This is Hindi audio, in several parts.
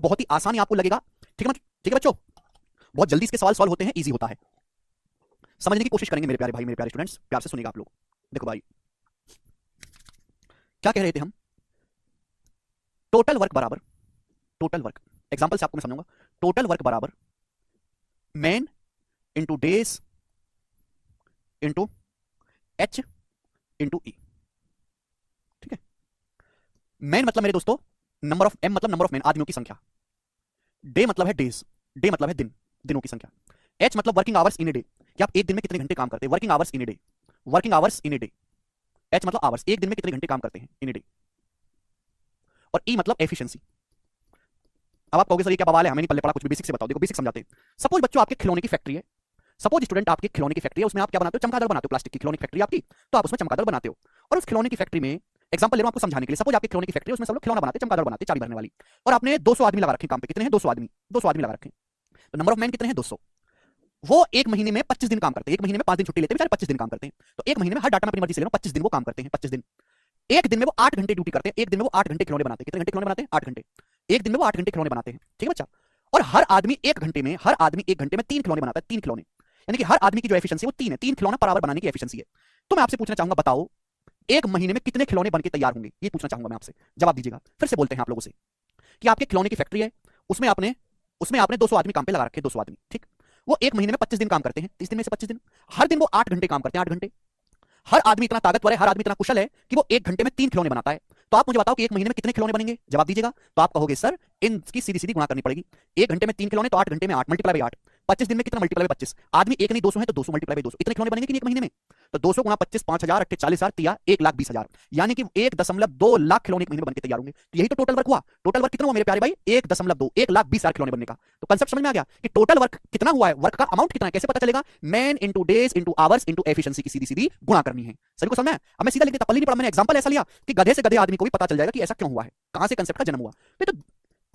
बहुत ही आसान आपको लगेगा। ठीक है ठीक है बच्चों, बहुत जल्दी इसके सवाल सॉल्व होते हैं, इजी होता है। समझने की कोशिश करेंगे मेरे प्यारे भाई, मेरे प्यारे स्टूडेंट्स, प्यार से सुनिएगा आप लोग। देखो भाई, क्या कह रहे थे हम? टोटल वर्क बराबर, टोटल वर्क, एग्जांपल से आपको मैं समझाऊंगा। टोटल वर्क बराबर man into days into H into E. ठीक है, मैन मतलब मेरे दोस्तों नंबर ऑफ, एम मतलब नंबर ऑफ मैन, आदमियों की संख्या। डे मतलब है डेज, डे मतलब है दिन, दिनों की संख्या। एच मतलब working hours in a day, कि आप एक दिन में कितने घंटे काम करते हैं, working hours in a day, working hours in a day. H मतलब आवर्स, एक दिन में कितने घंटे काम करते हैं इन ए डे। और ई मतलब एफिशिएंसी। अब आप कहोगे सर ये क्या बवाल है, हमें नहीं पल्ले पड़ा कुछ भी, बेसिक से बताओ। देखो बेसिक समझाते हैं। सपोज बच्चों आपके खिलौने की फैक्ट्री है, सपोज स्टूडेंट आपकी खिलौने की फैक्ट्री है, उसमें आप क्या बनाते हो, चमगादड़ बनाते हो, प्लास्टिक की खिलौने की फैक्ट्री आपकी, तो आप उसमें चमगादड़ बनाते हो। और उस खिलौने की फैक्ट्री में, एग्जांपल ले रहा हूं आपको समझाने के लिए, सपोज आपकी खिलौने की फैक्ट्री है, उसमें सब लोग खिलौना बनाते हैं, चमगादड़ बनाते हैं, चाबी भरने वाली। और आपने 200 आदमी लगा रखे काम पे, कितने हैं, 200 आदमी, 200 आदमी लगा रखे। तो नंबर ऑफ मैन कितने हैं, 200। वो एक महीने में 25 दिन काम करते हैं, एक महीने में 5 दिन छुट्टी लेते हैं, बेचारे 25 दिन काम करते हैं। तो एक महीने में हर डाटा में अपनी मर्जी से ले लो, 25 दिन वो काम करते हैं, 25 दिन। एक दिन में वो 8 घंटे ड्यूटी करते हैं, एक दिन में वो 8 घंटे खिलौने बनाते हैं। कितने घंटे खिलौने बनाते हैं, 8 घंटे। एक दिन में वो 8 घंटे खिलौने बनाते हैं। ठीक है बच्चा। और हर आदमी एक घंटे में, हर आदमी एक घंटे में 3 खिलौने बनाता है, 3 खिलौने, यानी कि हर आदमी की जो एफिशिएंसी है वो 3 है, 3 खिलौना बराबर बनाने की एफिशिएंसी है। तो मैं आपसे पूछना चाहूंगा, बताओ एक महीने में कितने खिलौने बनके तैयार होंगे, ये पूछना चाहूंगा मैं आपसे, जवाब दीजिएगा। फिर से बोलते हैं आप लोगों से कि आपके खिलौने की फैक्ट्री है, उसमें आपने 200 आदमी काम पे लगा रखे, 200 आदमी, ठीक। वो एक महीने में 25 दिन काम करते हैं, 30 दिन में से 25 दिन, हर दिन वो 8 घंटे काम करते हैं, 8 घंटे। हर आदमी इतना ताकतवर है, हर आदमी इतना कुशल है कि वो एक घंटे में 3 खिलौने बनाता है। तो आप मुझे बताओ कि एक महीने में कितने खिलौने बनेंगे, जवाब दीजिएगा। तो आप कहोगे सर इनकी सीधी सीधी गुणा करनी पड़ेगी। एक घंटे में 3 खिलौने तो 8 घंटे में 8 मल्टीप्लाई बाई 8, 25 दिन में कितना, मल्टीप्लाई बाई 25। आदमी एक नहीं 200 है तो 200 मल्टीप्लाई बाई 200, इतने खिलौने बनेंगे कि नहीं एक महीने में। तो 200 गुणा 25, 5000, 40,000, तिया 1,20,000, यानी कि 1.2 लाख खिलौने एक महीने में बनके तैयार होंगे। तो यही तो टोटल वर्क हुआ। टोटल वर्क कितना हुआ मेरे प्यारे भाई, 1.2, 1,20,000 खिलौने बनने का। तो कंसेप्ट समझ में आ गया कि टोटल वर्क कितना हुआ है, वर्क का अमाउंट कितना है, कैसे पता चलेगा, man into days into hours into efficiency की सीधी सीधी गुणा करनी है। सभी को समझ में आया? अब मैं सीधा लिख देता, पल्ली नहीं पड़ा, मैंने एग्जांपल ऐसा लिया कि गधे से गधे आदमी को भी पता चल जाएगा कि ऐसा क्यों हुआ है, कहां से कंसेप्ट का जन्म हुआ। तो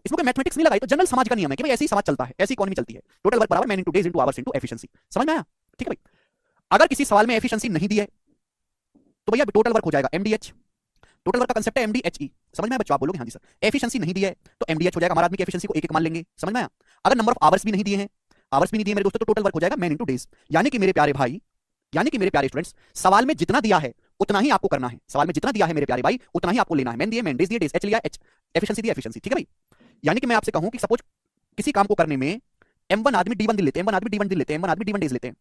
इसमें कोई मैथमेटिक्स नहीं लगाई, तो जनरल समाज का नियम है कि भाई ऐसे ही समाज चलता है, ऐसी इकोनॉमी चलती है। टोटल वर्क बराबर man into days into hours into efficiency. समझ में आया? ठीक है भाई। अगर किसी सवाल में एफिशिएंसी नहीं दी है तो भैया टोटल वर्क हो जाएगा एमडीएच। टोटल वर्क का कंसेप्ट है एमडीएचई। समझ में आया बच्चों? आप बोलोगे हाँ जी सर। एफिशिएंसी नहीं दी है तो एमडीएच हो जाएगा, हमारा आदमी की एफिशिएंसी को एक एक मान लेंगे। समझ में आया? अगर नंबर ऑफ आवर्स भी नहीं दिए हैं, आवर्स भी नहीं दिए मेरे दोस्तों, तो टोटल वर्क हो जाएगा मैन इंटू डेज। यानी कि मेरे प्यारे भाई, यानी कि मेरे प्यारे स्टूडेंट्स, सवाल में जितना दिया है उतना ही आपको करना है। सवाल में जितना दिया है मेरे प्यारे भाई उतना ही आपको लेना है। मैन दिए मैन, डेज दिए डेज, एच लिया एच, एफिशिएंसी दी एफिशिएंसी। ठीक है भाई। यानी कि मैं आपसे कहूं कि सपोज किसी काम को करने में M1 आदमी D1 दिन लेते हैं, M1 आदमी D1 दिन लेते हैं, M1 आदमी D1 डेज लेते हैं।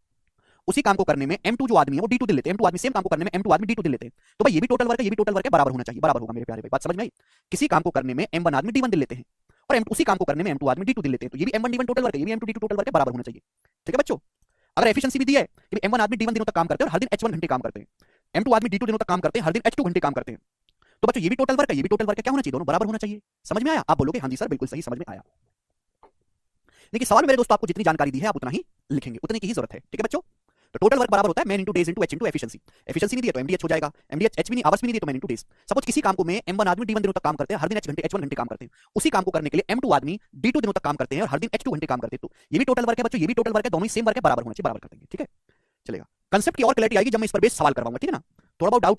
उसी काम को करने में M2 जो आदमी है वो D2 दिन लेते हैं, M2 आदमी सेम काम को करने में M2 आदमी D2 दिन लेते हैं। तो भाई ये भी टोटल वर्क है, ये भी टोटल वर्क है, बराबर होना चाहिए, बराबर होगा मेरे प्यारे भाई। बात समझ में आई? किसी काम को करने में M1 आदमी D1 दिन लेते हैं और उसी काम को करने में M2 आदमी D2 दिन लेते हैं, तो ये भी M1 D1 टोटल वर्क है, ये भी M2 D2 टोटल वर्क है, बराबर होना चाहिए। ठीक है बच्चों। अगर एफिशिएंसी भी दी है कि M1 आदमी D1 दिनों तक काम करते हैं और हर दिन H1 घंटे काम करते हैं, M2 आदमी D2 दिनों तक काम करते हैं, हर दिन H2 घंटे काम करते हैं, तो बच्चों ये भी टोटल वर्क है, ये भी टोटल वर्क है, क्या होना चाहिए, दोनों बराबर होना चाहिए। समझ में आया? आप बोलोगे हाँ जी सर बिल्कुल सही, समझ में आया। देखिए सवाल में मेरे दोस्तों आपको जितनी जानकारी दी है आप उतना ही लिखेंगे, उतनी की ही जरूरत है। ठीक है बच्चों। तो टोटल वर्क बराबर होता है man into days into H into efficiency. Efficiency नहीं दिया तो एमडीएच हो जाएगा, एमडीएच एच भी नहीं, आवर्स भी नहीं दिए तो मैन इंटू डेज। सपोज किसी काम को में M1 आदमी D1 दिनों तक काम करते हैं, हर दिन H1 घंटे काम करते हैं। उसी काम को करने के लिए M2 आदमी D2 दिनों तक काम करते हैं और हर दिन H2 घंटे काम करते हैं, तो ये भी टोटल वर्क है बच्चों, ये भी टोटल वर्क है, दोनों ही सेम वर्क है, बराबर होना चाहिए, बराबर कर देंगे। ठीक है चलेगा। कंसेप्ट की और क्लैरिटी आएगी जब मैं इस पर बेस सवाल करवाऊंगा। ठीक है ना? थोड़ा बहुत डाउट